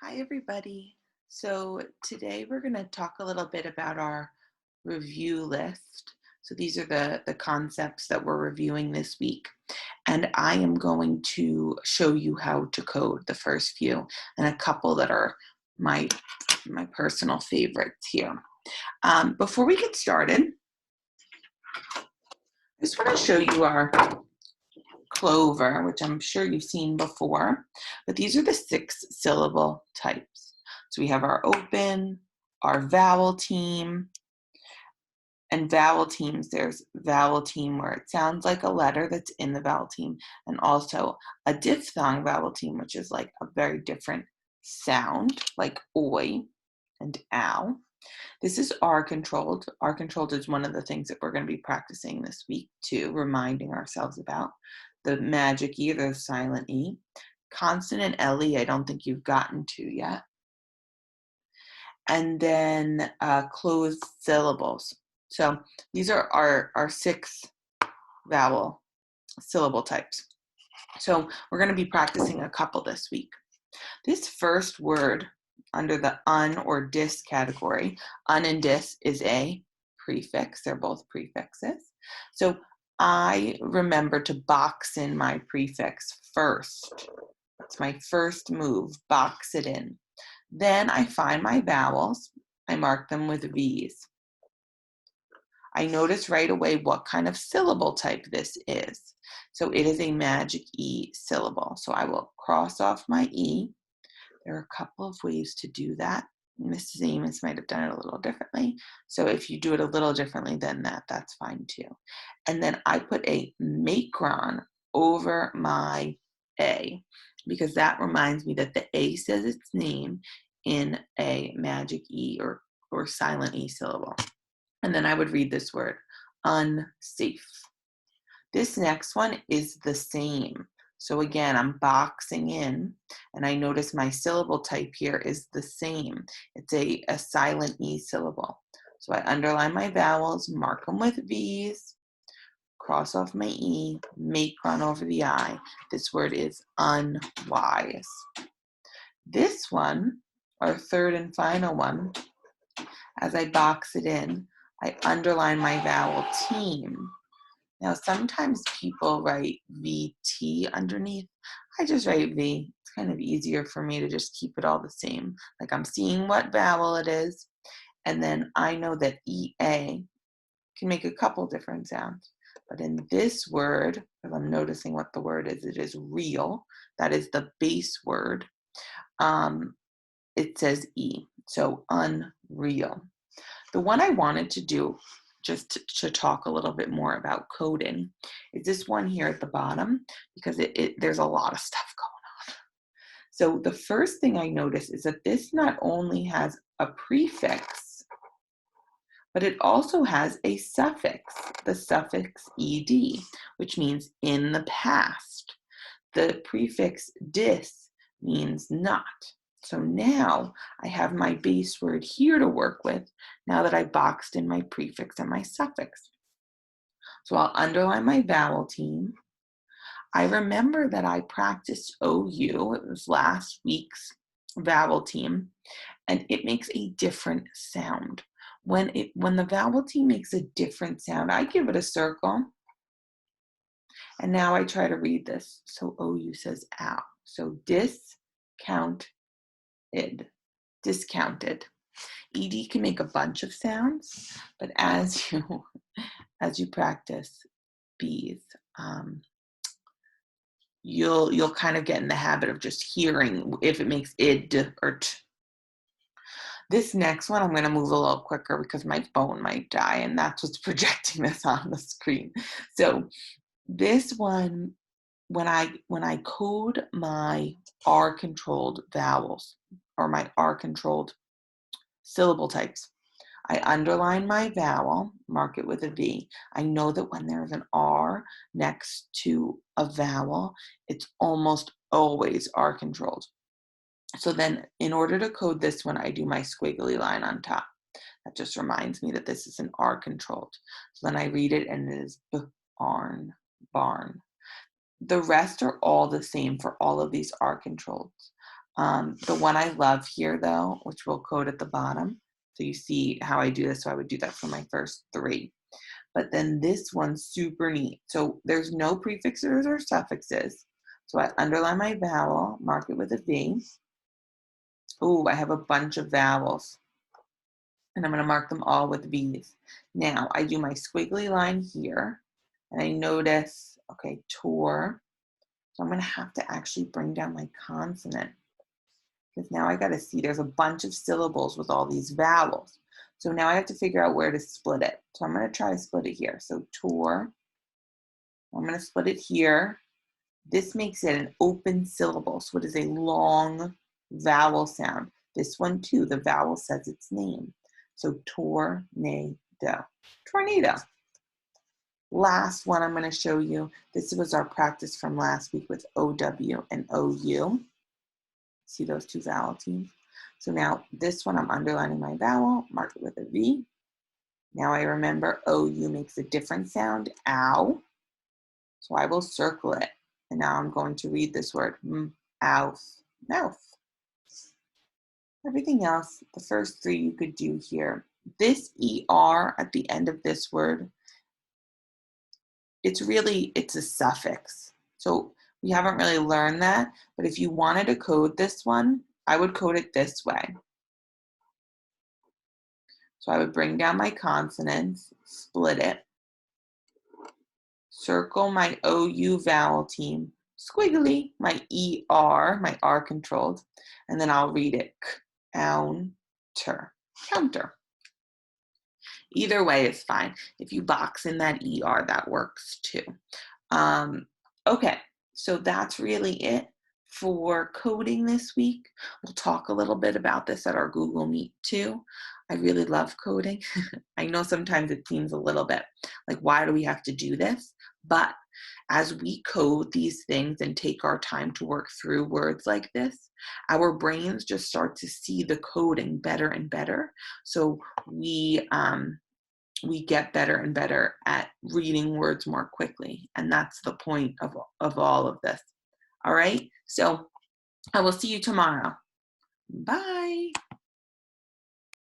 Hi, everybody. So today we're going to talk a little bit about our review list. So these are the concepts that we're reviewing this week. And I am going to show you how to code the first few and a couple that are my, my personal favorites here. Before we get started, I just want to show you our Clover, which I'm sure you've seen before, but these are the 6-syllable types. So we have our open, our vowel team, and vowel teams. There's vowel team where it sounds like a letter that's in the vowel team, and also a diphthong vowel team, which is like a very different sound, like oi and ow. This is R controlled. R controlled is one of the things that we're going to be practicing this week too, reminding ourselves about the magic E, the silent E. Consonant LE, I don't think you've gotten to yet. And then closed syllables. So these are our 6 vowel syllable types. So we're going to be practicing a couple this week. This first word under the un or dis category, un and dis is a prefix. They're both prefixes. So I remember to box in my prefix first. That's my first move, box it in. Then I find my vowels. I mark them with V's. I notice right away what kind of syllable type this is. So it is a magic E syllable. So I will cross off my E. There are a couple of ways to do that. Mrs. Amos might have done it a little differently. So if you do it a little differently than that, that's fine too. And then I put a macron over my A because that reminds me that the A says its name in a magic E or silent E syllable. And then I would read this word, unsafe. This next one is the same. So again, I'm boxing in, and I notice my syllable type here is the same. It's a silent E syllable. So I underline my vowels, mark them with V's, cross off my E, macron over the I. This word is unwise. This one, our third and final one, as I box it in, I underline my vowel team. Now, sometimes people write VT underneath. I just write V. It's kind of easier for me to just keep it all the same. Like I'm seeing what vowel it is, and then I know that EA can make a couple different sounds. But in this word, because I'm noticing what the word is, it is real. That is the base word. It says E, so unreal. The one I wanted to do, just to talk a little bit more about coding, is this one here at the bottom, because there's a lot of stuff going on. So the first thing I notice is that this not only has a prefix, but it also has a suffix, the suffix ed, which means in the past. The prefix dis means not. So now I have my base word here to work with now that I boxed in my prefix and my suffix. So I'll underline my vowel team. I remember that I practiced OU, it was last week's vowel team, and it makes a different sound. When the vowel team makes a different sound, I give it a circle. And now I try to read this. So OU says ow. So discounted, discounted. ED can make a bunch of sounds, but as you practice B's, you'll kind of get in the habit of just hearing if it makes id or t. This next one, I'm going to move a little quicker because my phone might die, and that's what's projecting this on the screen. So this one, when I code my R controlled vowels or my R controlled syllable types, I underline my vowel, mark it with a V. I know that when there's an R next to a vowel, it's almost always R controlled. So then in order to code this one, I do my squiggly line on top. That just reminds me that this is an R controlled. So then I read it and it is barn, barn. The rest are all the same for all of these R controlled The one I love here, though, which we'll code at the bottom, so you see how I do this. So I would do that for my first 3. But then this one's super neat. So there's no prefixes or suffixes. So I underline my vowel, mark it with a V. Oh, I have a bunch of vowels. And I'm going to mark them all with V's. Now I do my squiggly line here. And I notice, okay, tour. So I'm going to have to actually bring down my consonant. Because now I got to see there's a bunch of syllables with all these vowels. So now I have to figure out where to split it. So I'm going to try to split it here. So tour. I'm going to split it here. This makes it an open syllable. So it is a long vowel sound. This one too, the vowel says its name. So tornado. Tornado. Last one I'm going to show you. This was our practice from last week with OW and OU. See those 2 vowel teams? So now this one I'm underlining my vowel, mark it with a V. Now I remember OU makes a different sound, ow. So I will circle it. And now I'm going to read this word, mouth, mouth. Everything else, the first 3 you could do here. This ER at the end of this word, it's a suffix. So we haven't really learned that, but if you wanted to code this one, I would code it this way. So I would bring down my consonants, split it, circle my OU vowel team, squiggly, my ER, my R controlled, and then I'll read it, counter, counter. Either way is fine. If you box in that ER, that works too. Okay, so that's really it for coding this week. We'll talk a little bit about this at our Google Meet too. I really love coding. I know sometimes it seems a little bit like, why do we have to do this? But as we code these things and take our time to work through words like this, our brains just start to see the coding better and better. So we get better and better at reading words more quickly. And that's the point of all of this. All right. So I will see you tomorrow. Bye.